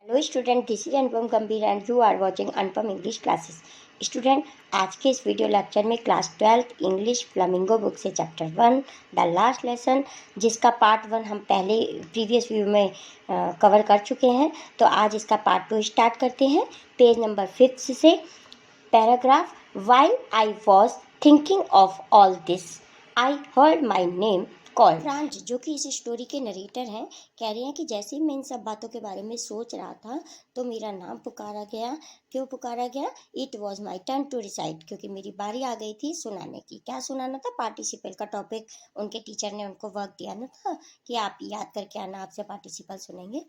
Hello student, this is Anupam Gambhir and you are watching Anupam English classes. Student, आज के इस video lecture में class 12 English Flamingo book से chapter 1 the last lesson, जिसका part 1 हम पहले प्रीवियस व्यू में कवर कर चुके हैं। तो आज इसका पार्ट 2 स्टार्ट करते हैं। पेज नंबर 5 से paragraph, while I was thinking of all this I heard my name called. Franz, जो कि इस स्टोरी के नरेटर हैं, कह रहे हैं कि जैसे ही मैं इन सब बातों के बारे में सोच रहा था तो मेरा नाम पुकारा गया। क्यों पुकारा गया? It was my turn to recite, क्योंकि मेरी बारी आ गई थी सुनाने की। क्या सुनाना था? पार्टिसिपल का टॉपिक। उनके टीचर ने उनको वर्क दिया ना था कि आप याद करके आना, आपसे पार्टिसिपल सुनेंगे।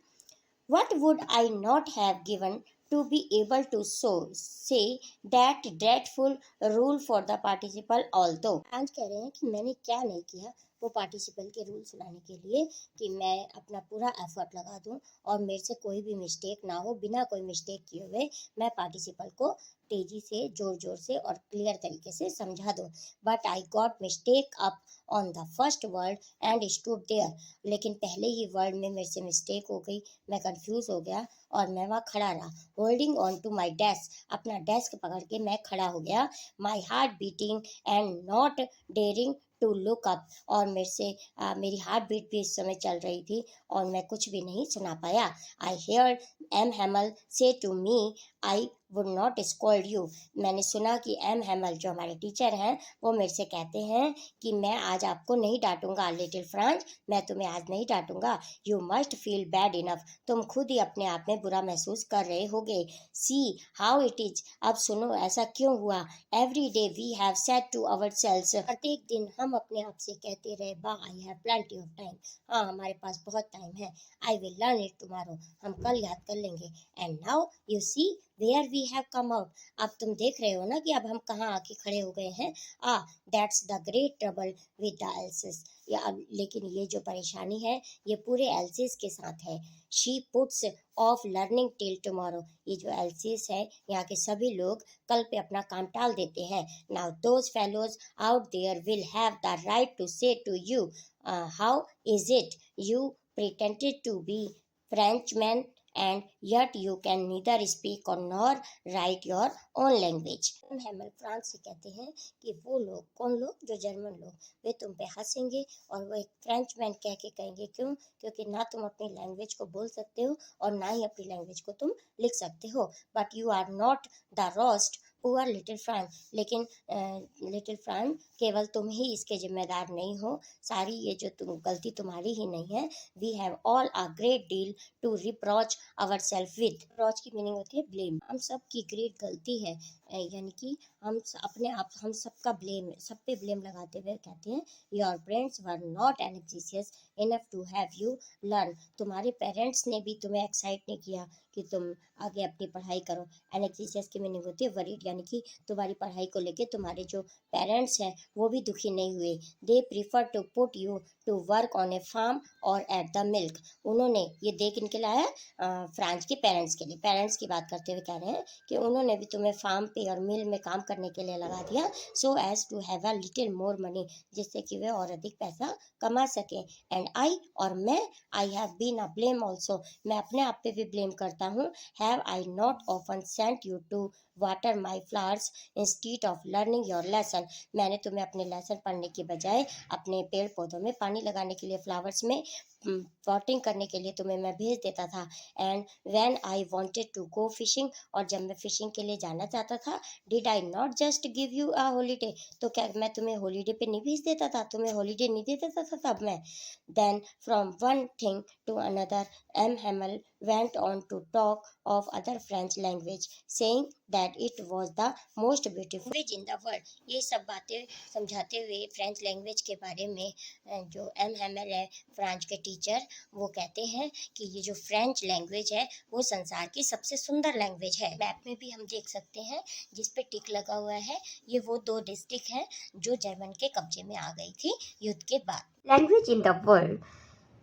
What would I not have given to be able to say that dreadful rule for the participle although? आज कह रहे हैं कि मैंने क्या नहीं किया वो पार्टिसिपल के रूल सुनाने के लिए कि मैं अपना पूरा एफर्ट लगा दूं और मेरे से कोई भी मिस्टेक ना हो। बिना कोई मिस्टेक किए हुए मैं पार्टिसिपल को तेजी से, जोर जोर से और क्लियर तरीके से समझा दूं। But I got mistake up on the first word and stood there, लेकिन पहले ही वर्ड में मेरे से मिस्टेक हो गई। मैं कंफ्यूज हो गया और मैं वहाँ खड़ा रहा। Holding on to my desk, अपना डेस्क पकड़ के मैं खड़ा हो गया। My heart beating and not daring to look up, और मेरी हार्ट बीट भी इस समय चल रही थी और मैं कुछ भी नहीं सुना पाया। आई hair M Hamel say to me I would not scold you, मैंने सुना कि एम हैमल जो हमारे टीचर हैं वो मेरे से कहते हैं कि मैं आज आपको नहीं डांटूंगा। लिटिल फ्रांस, मैं तुम्हें आज नहीं डांटूंगा। You must feel bad enough, तुम खुद ही अपने आप में बुरा महसूस कर रहे होगे। सी हाउ इट इज, अब सुनो ऐसा क्यों हुआ। Every day we have said to ourselves, प्रत्येक दिन हम अपने आप से कहते रहे, वाह I have plenty of time, हाँ हमारे पास बहुत टाइम है। I will learn it tomorrow, हम कल याद कर लेंगे। And now you see where we have come out, अब तुम देख रहे हो ना कि अब हम कहाँ आके खड़े हो गए हैं। That's the great trouble with the else's, लेकिन ये जो परेशानी है ये पूरे एल्सिस के साथ है। She puts of learning till tomorrow, ये जो एल्सिस है यहाँ के सभी लोग कल पे अपना काम टाल देते हैं। Now those fellows out there will have the right to say to you how is it you pretended to be Frenchman and yet you can neither speak or nor write your own language। हैमल France से कहते हैं कि वो लोग, कौन लोग? जो German लोग, वे तुम पे हंसेंगे और वो एक फ्रेंचमैन कह के कहेंगे। क्यों? क्योंकि ना तुम अपनी लैंग्वेज को बोल सकते हो और ना ही अपनी लैंग्वेज को तुम लिख सकते हो। But you are not the roast poor little Franz, लेकिन लिटिल फ्रांस, केवल तुम ही इसके जिम्मेदार नहीं हो, सारी ये जो तुम गलती तुम्हारी ही नहीं है। We have all a great deal to reproach ourselves with, reproach की मीनिंग होती है ब्लेम। हम सब की ग्रेट गलती है, यानी कि अपने आप, हम सबका ब्लेम, सब पे ब्लेम लगाते हुए कहते हैं, your parents were not anxious enough to have you learn, तुम्हारे पेरेंट्स ने भी तुम्हें एक्साइट नहीं किया कि तुम आगे अपनी पढ़ाई करो। एनर्जिशियस की मीनिंग होती है वरीड, यानी कि तुम्हारी पढ़ाई को लेके तुम्हारे जो पेरेंट्स हैं वो भी दुखी नहीं हुए। They prefer to put you to work on a farm और एट द मिल्क, उन्होंने ये दे किन के लाया? फ्रांस के पेरेंट्स के लिए। पेरेंट्स की बात करते हुए कह रहे हैं कि उन्होंने भी तुम्हें फार्म पे और मिल में काम करने के लिए लगा दिया, so as to have a little more money, जिससे कि वे और अधिक पैसा कमा सके। एंड आई, और मैं, I have been a blame also, मैं अपने आप पे भी ब्लेम करता हूँ। Have I not often sent you to water my flowers instead of learning your lesson, मैंने तुम्हें अपने लेसन पढ़ने की बजाय अपने पेड़ पौधों में पानी लगाने के लिए, फ्लावर्स में वॉटिंग करने के लिए तुम्हें मैं भेज देता था। And when I wanted to go fishing, और जब मैं फिशिंग के लिए जाना चाहता था, did I not just give you a holiday, तो क्या मैं तुम्हें हॉलीडे पे नहीं भेज देता था? तुम्हें हॉलीडे नहीं दे देता था तब मैं? Then from one thing to another M Hamel went on to talk of other French language, saying that it was the most beautiful language in the world। ये सब बातें समझाते हुए फ्रेंच लैंग्वेज के बारे में जो एम हैमल है, फ्रांस के टीचर, वो कहते हैं कि ये जो फ्रेंच लैंग्वेज है वो संसार की सबसे सुंदर लैंग्वेज है। मैप में भी हम देख सकते हैं जिस पे टिक लगा हुआ है, ये वो 2 डिस्ट्रिक्ट हैं जो जर्मन के कब्जे में आ गई थी युद्ध के बाद। Language in the world,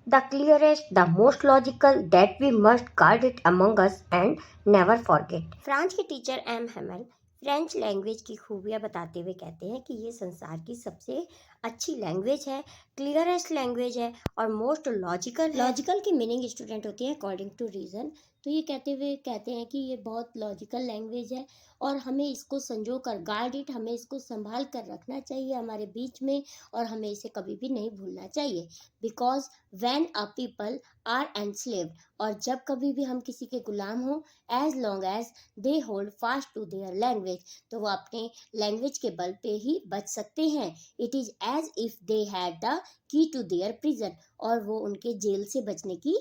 the clearest, the most logical, that we must guard it among us and never forget। France के teacher M Hamel French language की खूबियाँ बताते हुए कहते हैं कि ये संसार की सबसे अच्छी लैंग्वेज है, क्लियरेस्ट लैंग्वेज है और मोस्ट लॉजिकल है। लॉजिकल की मीनिंग स्टूडेंट होती है अकॉर्डिंग टू रीज़न। तो ये कहते हुए कहते हैं कि ये बहुत लॉजिकल लैंग्वेज है और हमें इसको संजो कर गार्ड इट, हमें इसको संभाल कर रखना चाहिए हमारे बीच में और हमें इसे कभी भी नहीं भूलना चाहिए। Because when a people are enslaved, और जब कभी भी हम किसी के गुलाम हों, as long as they hold fast to their language, तो वो अपने लैंग्वेज के बल पे ही बच सकते हैं। It is as if they had the key to their prison, और वो उनके जेल से बचने की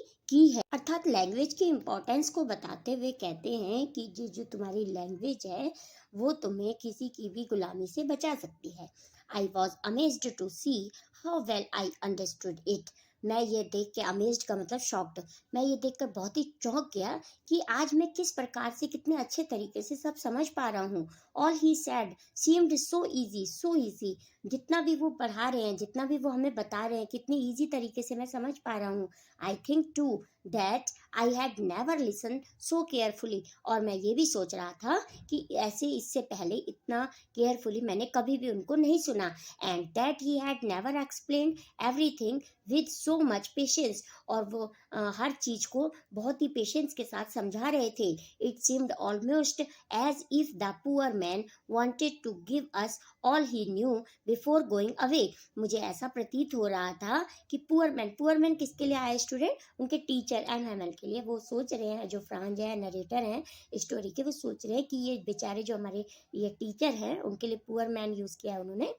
है। अर्थात लैंग्वेज की इम्पोर्टेंस को बताते हुए कहते हैं कि जो तुम्हारी लैंग्वेज है वो तुम्हें किसी की भी गुलामी से बचा सकती है। I was amazed to see how well I understood it. मैं ये देख के, अमेज्ड का मतलब शॉक्ड, मैं ये देख कर बहुत ही चौंक गया कि आज मैं किस प्रकार से कितने अच्छे तरीके से सब समझ पा रहा हूँ। All he sad seemed so easy, so easy. जितना भी वो पढ़ा रहे हैं, जितना भी वो हमें बता रहे हैं, कितनी ईजी तरीके से मैं समझ पा रहा हूँ। I think too that I had never listen so carefully, और मैं ये भी सोच रहा था कि ऐसे इससे पहले इतना केयरफुली मैंने कभी भी उनको नहीं सुना। And that he had never explain everything with so much patience, और वो हर चीज़ को बहुत ही पेशेंस के साथ समझा रहे थे। It seemed almost as if the poor man wanted to give us all he knew before going away। मुझे ऐसा प्रतीत हो रहा था कि पुअर मैन किसके लिए आए स्टूडेंट? उनके टीचर एम हैमल के लिए। वो सोच रहे हैं, जो फ्रांज है, नरेटर हैं स्टोरी के, वो सोच रहे हैं कि ये बेचारे जो हमारे ये टीचर हैं, उनके लिए पुअर मैन यूज़ किया उन्होंने,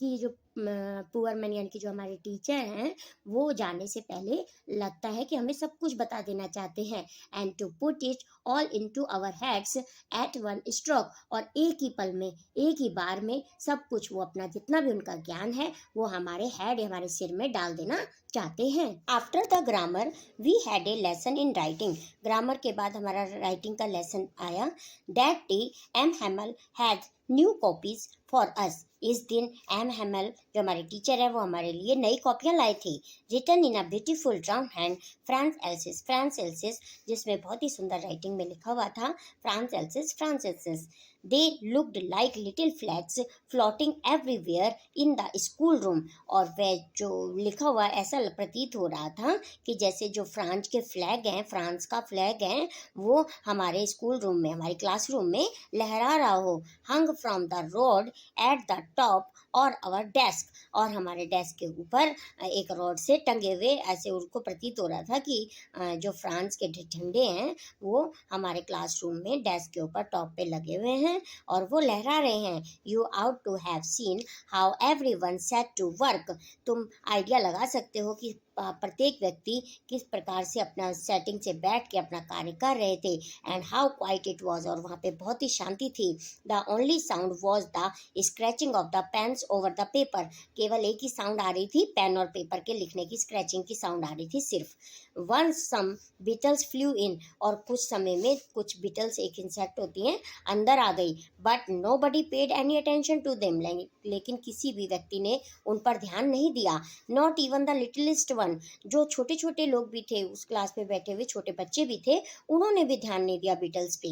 कि जो पुअर मैन यानी कि जो हमारे टीचर हैं, वो जाने से पहले लगता है कि हमें सब कुछ बता देना चाहते हैं। And to put it all into our heads at one stroke, और एक ही पल में, एक ही बार में सब कुछ वो अपना जितना भी उनका ज्ञान है वो हमारे हेड, हमारे सिर में डाल देना चाहते हैं। After the grammar we had a lesson in writing. Grammar के बाद हमारा राइटिंग का लेसन आया। That day M Hamel had new copies for us. इस दिन एम हैमल जो हमारे टीचर है वो हमारे लिए नई कॉपियाँ लाए थे। Written in a beautiful drawn hand France Alsace, जिसमें बहुत ही सुंदर राइटिंग में लिखा हुआ था France Alsace. They looked like little flags floating everywhere in the school room, और वह जो लिखा हुआ ऐसा प्रतीत हो रहा था कि जैसे जो फ्रांस के फ्लैग हैं, फ्रांस का फ्लैग है, वो हमारे स्कूल रूम में, हमारे क्लासरूम में लहरा रहा हो। Hung from the rod at the top और आवर डेस्क, और हमारे डेस्क के ऊपर एक रॉड से टंगे हुए ऐसे उनको प्रतीत हो रहा था कि जो फ्रांस के झंडे हैं वो हमारे क्लासरूम में डेस्क के ऊपर टॉप पे लगे हुए हैं और वो लहरा रहे हैं। You ought to have seen how everyone set to work. तुम आइडिया लगा सकते हो कि प्रत्येक व्यक्ति किस प्रकार से अपना सेटिंग से बैठ के अपना कार्य कर रहे थे। And how quiet it was, और वहाँ पे बहुत ही शांति थी। The only sound was the scratching of the pens over the paper. केवल एक ही साउंड आ रही थी, पेन और पेपर के लिखने की स्क्रैचिंग की साउंड आ रही थी सिर्फ। वन सम बीटल्स फ्लू इन, और कुछ समय में कुछ बीटल्स, एक इंसेक्ट होती हैं, अंदर आ गई। But nobody paid any attention to them, लेकिन किसी भी व्यक्ति ने उन पर ध्यान नहीं दिया। नॉट इवन द लिटिलेस्ट वन, जो छोटे छोटे लोग भी थे उस क्लास में बैठे हुए, छोटे बच्चे भी थे, उन्होंने भी ध्यान नहीं दिया बीटल्स पे।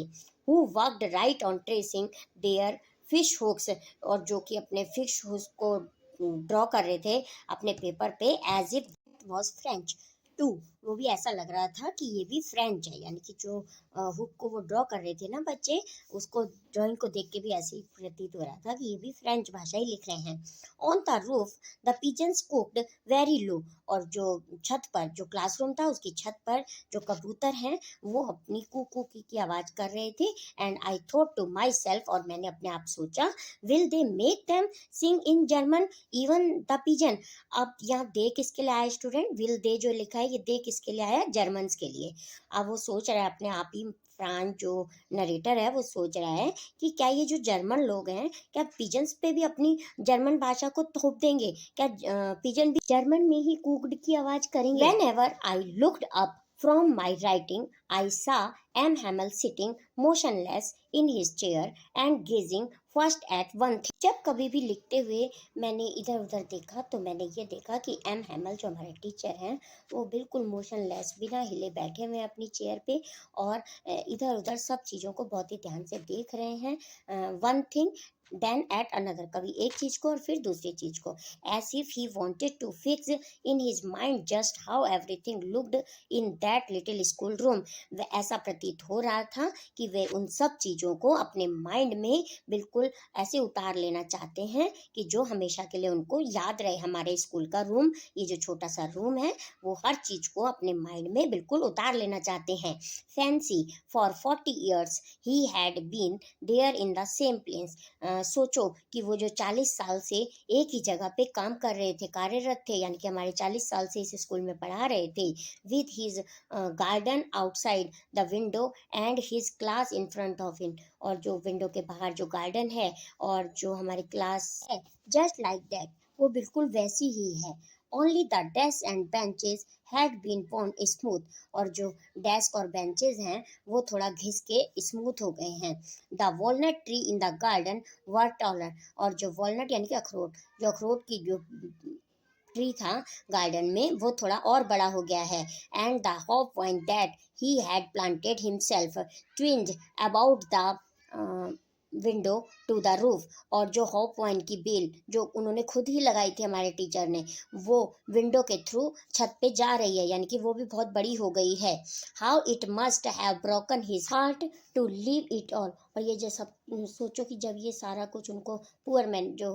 Who worked right on tracing their fish hooks, और जो कि अपने फिश हुक्स को ड्रॉ कर रहे थे अपने पेपर पे, as if was French too. वो भी ऐसा लग रहा था कि ये भी फ्रेंच है, यानी कि जो हुक को वो ड्रॉ कर रहे थे ना बच्चे, उसको ड्राइंग को देख के भी ऐसे ही प्रतीत हो रहा था कि ये भी फ्रेंच भाषा ही लिख रहे हैं। On the roof the pigeons cooked very low, और जो छत पर, जो क्लासरूम था उसकी छत पर जो कबूतर हैं वो अपनी कू की आवाज़ कर रहे थे। And I thought to myself, और मैंने अपने आप सोचा, will they make them sing in German even the pigeon. अब यहाँ दे किसके लिए आया स्टूडेंट? विल दे जो लिखा है, ये दे किसके लिए आया? जर्मन्स के लिए। अब वो सोच रहा है अपने आप ही, फ्रांस जो नरेटर है वो सोच रहा है कि क्या ये जो जर्मन लोग हैं, क्या पिजन्स पे भी अपनी जर्मन भाषा को थोप देंगे? क्या पिजन भी जर्मन में ही कुक्ड की आवाज करेंगे? Whenever I looked up from my writing, I saw M. Hamel sitting motionless in his chair and gazing first at one thing। जब कभी भी लिखते हुए मैंने इधर उधर देखा तो मैंने ये देखा कि एम हैमल जो हमारे टीचर हैं वो बिल्कुल मोशनलेस, बिना हिले बैठे हुए अपनी चेयर पे और इधर उधर सब चीज़ों को बहुत ही ध्यान से देख रहे हैं। One thing then at another, कभी एक चीज को और फिर दूसरी चीज को, as if he wanted to fix in his mind just how everything looked in that little school room. वह ऐसा प्रतीत हो रहा था कि वे उन सब चीजों को अपने माइंड में बिल्कुल ऐसे उतार लेना चाहते हैं कि जो हमेशा के लिए उनको याद रहे। हमारे स्कूल का रूम, ये जो छोटा सा रूम है, वो हर चीज को अपने माइंड में बिल्कुल उतार लेना चाहते हैं। Fancy for 40 years he had been there in the same place. सोचो कि वो जो 40 साल से एक ही जगह पे काम कर रहे थे, कार्यरत थे, यानी कि हमारे 40 साल से इस स्कूल में पढ़ा रहे थे। With his garden outside the window and his class in front of him, और जो विंडो के बाहर जो गार्डन है और जो हमारी क्लास है, जस्ट लाइक दैट, वो बिल्कुल वैसी ही है। Only the desk and benches had been worn smooth, और जो डेस्क और बेंचेस हैं वो थोड़ा घिस के स्मूथ हो गए हैं। The walnut tree in the garden were taller, और जो वॉलनट यानी कि अखरोट, जो अखरोट की जो ट्री था गार्डन में, वो थोड़ा और बड़ा हो गया है। And the hop vine that he had planted himself twined about the window to the roof, और जो हॉप वाइन की बेल जो उन्होंने खुद ही लगाई थी हमारे टीचर ने, वो विंडो के थ्रू छत पे जा रही है, यानी कि वो भी बहुत बड़ी हो गई है। How it must have broken his heart to leave it all, और ये जो सब सोचो कि जब ये सारा कुछ उनको, पुअर मैन जो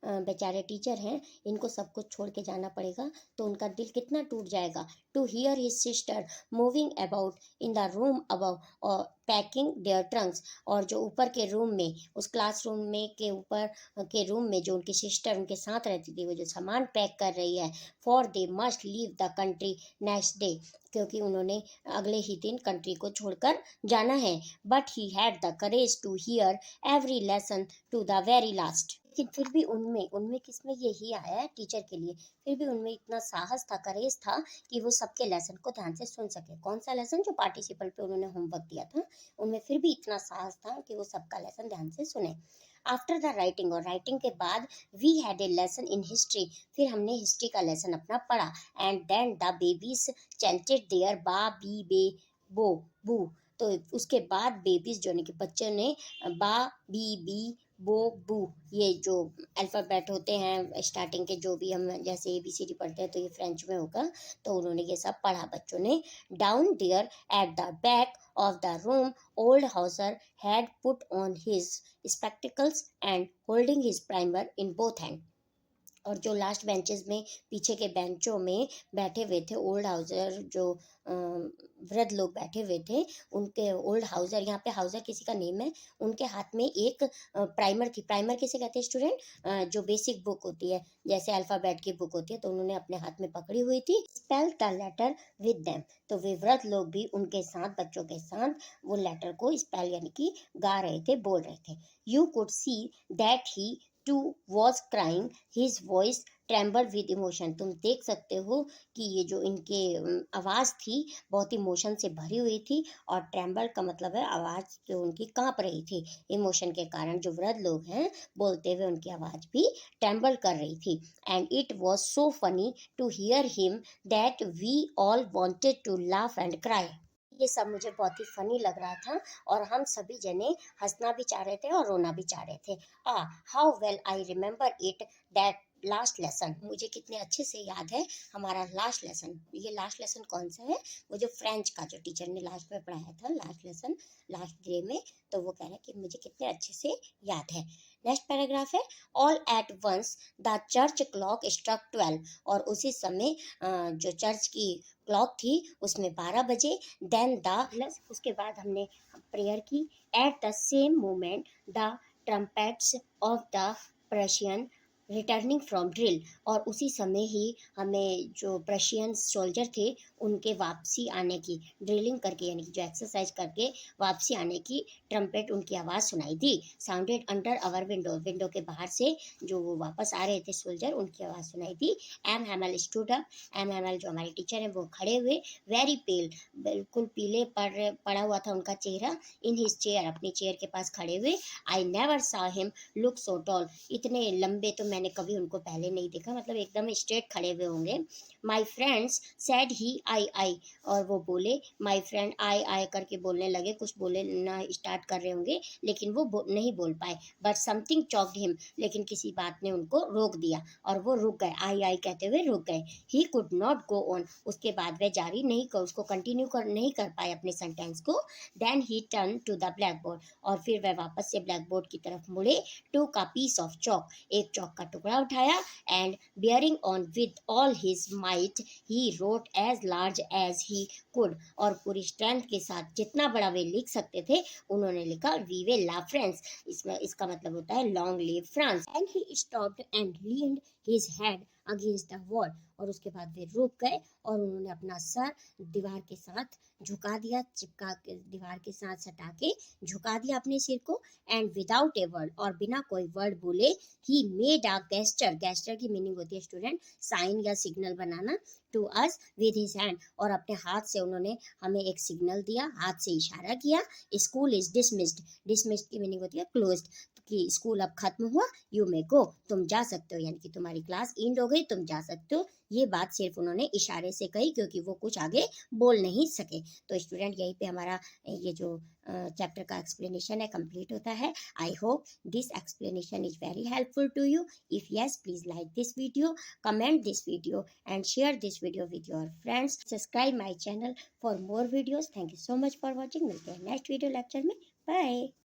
बेचारे टीचर हैं, इनको सब कुछ छोड़ के जाना पड़ेगा, तो उनका दिल कितना टूट जाएगा। To hear his sister moving about in the room above और पैकिंग देयर ट्रंक्स, और जो ऊपर के रूम में, उस क्लासरूम में के ऊपर के रूम में जो उनकी सिस्टर उनके साथ रहती थी, वो जो सामान पैक कर रही है। For they must leave the country next day, क्योंकि उन्होंने अगले ही दिन कंट्री को छोड़कर जाना है। But he had the courage to hear every lesson to the very last, लेकिन फिर भी उनमें उनमें किसमें यही आया है टीचर के लिए, फिर भी उनमें इतना साहस था, करेज था कि वो सबके लेसन को ध्यान से सुन सके। कौन सा लेसन? जो पार्टिसिपल पे उन्होंने होमवर्क दिया था, उनमें फिर भी इतना साहस था कि वो सबका लेसन ध्यान से सुने। आफ्टर द राइटिंग, और राइटिंग के बाद, we had a lesson in history, फिर हमने हिस्ट्री का लेसन अपना पढ़ा। And then the babies chanted their ba bi be bo bu, तो उसके बाद बेबीज जो ने कि बच्चों ने बा बी बी बो बू, ये जो अल्फ़ाबेट होते हैं स्टार्टिंग के, जो भी हम जैसे ABCD पढ़ते हैं तो ये फ्रेंच में होगा, तो उन्होंने ये सब पढ़ा बच्चों ने। Down there at the back of the room old Hauser had put on his spectacles and holding his primer in both hand, और जो लास्ट बेंचेस में, पीछे के बेंचों में बैठे हुए थे ओल्ड हाउसर, जो वृद्ध लोग बैठे हुए थे, उनके ओल्ड हाउसर, यहाँ पे हाउसर किसी का नेम है, उनके हाथ में एक प्राइमर थी। प्राइमर किसे कहते हैं स्टूडेंट? जो बेसिक बुक होती है, जैसे अल्फ़ाबेट की बुक होती है, तो उन्होंने अपने हाथ में पकड़ी हुई थी। Spell the letter with them, तो वे वृद्ध लोग भी उनके साथ, बच्चों के साथ वो लेटर को स्पेल यानी कि गा रहे थे, बोल रहे थे। You could see that he too was crying, his voice tremble with emotion, तुम देख सकते हो कि ये जो इनके आवाज़ थी बहुत इमोशन से भरी हुई थी, और ट्रेम्बल का मतलब है आवाज़ जो उनकी कांप रही थी इमोशन के कारण। जो वृद्ध लोग हैं बोलते हुए उनकी आवाज़ भी ट्रेम्बल कर रही थी। And it was so funny to hear him that we all wanted to laugh and cry, ये सब मुझे बहुत ही फनी लग रहा था, और हम सभी जने हंसना भी चाह रहे थे और रोना भी चाह रहे थे। How well I remember it that last lesson, मुझे कितने अच्छे से याद है हमारा लास्ट लेसन। ये लास्ट लेसन कौन सा है? वो जो फ्रेंच का जो टीचर ने लास्ट में पढ़ाया था, लास्ट लेसन, लास्ट डे में, तो वो कह रहे हैं कि मुझे कितने अच्छे से याद है। नेक्स्ट पैराग्राफ है, all at once the church clock struck 12, और उसी समय जो चर्च की क्लॉक थी उसमें 12 बजे। देन द, उसके बाद हमने प्रेयर की। At the same moment the trumpets of the Prussian returning from drill, और उसी समय ही हमें जो प्रशियन सोल्जर थे उनके वापसी आने की, ड्रिलिंग करके यानी कि जो एक्सरसाइज करके वापसी आने की ट्रम्पेट उनकी आवाज़ सुनाई दी। Sounded under our window, window के बाहर से जो वो वापस आ रहे थे सोल्जर, उनकी आवाज़ सुनाई दी। M Hamel stood up, M Hamel जो हमारे टीचर हैं वो खड़े हुए, वेरी पेल, बिल्कुल पीले पड़ा हुआ था उनका चेहरा, इन हिज चेयर, अपनी चेयर के पास खड़े हुए। आई नेवर सा हिम लुक सो टॉल, इतने लंबे तो मैंने कभी उनको पहले नहीं देखा, मतलब एकदम स्ट्रेट खड़े हुए होंगे। माई फ्रेंड्स सैड ही आई, और वो बोले माय फ्रेंड आई करके बोलने लगे, कुछ बोले ना स्टार्ट कर रहे होंगे, लेकिन वो नहीं बोल पाए। बट समथिंग चॉक्ड हिम, लेकिन किसी बात ने उनको रोक दिया और वो रुक गए, आई कहते हुए रुक गए। He could not go on, उसके बाद वह जारी नहीं कर, उसको कंटिन्यू कर नहीं कर पाए अपने सेंटेंस को। Then he turn to the blackboard, और फिर वह वापस से ब्लैक बोर्ड की तरफ मुड़े। टूक अ पीस ऑफ चॉक, एक चौक का टुकड़ा उठाया, and bearing on with all his might he wrote as large as he could, और पूरी स्ट्रेंथ के साथ जितना बड़ा वे लिख सकते थे उन्होंने लिखा, वी विल लव फ्रांस। इसमें इसका मतलब होता है long live France. And he stopped and leaned his head against the wall, और उसके बाद वे रुक गए और उन्होंने अपना सर दीवार के साथ झुका दिया, चिपका के दीवार के साथ सटा के झुका दिया अपने सिर को। एंड विदाउट ए वर्ड, और बिना कोई वर्ड बोले, he made a gesture, gesture की मीनिंग होती है स्टूडेंट साइन या सिग्नल बनाना, to us with his hand, और अपने हाथ से उन्होंने हमें एक सिग्नल दिया, हाथ से इशारा किया। स्कूल इज डिसमिस्ड, डिसमिस्ड की मीनिंग होती है क्लोज्ड, कि स्कूल अब खत्म हुआ, यू मे गो, तुम जा सकते हो, यानी कि तुम्हारी क्लास एंड हो गई, तुम जा सकते हो। ये बात सिर्फ उन्होंने इशारे से कही क्योंकि वो कुछ आगे बोल नहीं सके। तो स्टूडेंट यहीं पे हमारा ये जो चैप्टर का एक्सप्लेनेशन है कंप्लीट होता है। I hope this explanation is very helpful to you. If yes, please like this video, comment this video and share this video with your friends. Subscribe my channel for more videos. Thank you so much for watching. मिलते हैं next video lecture में। Bye.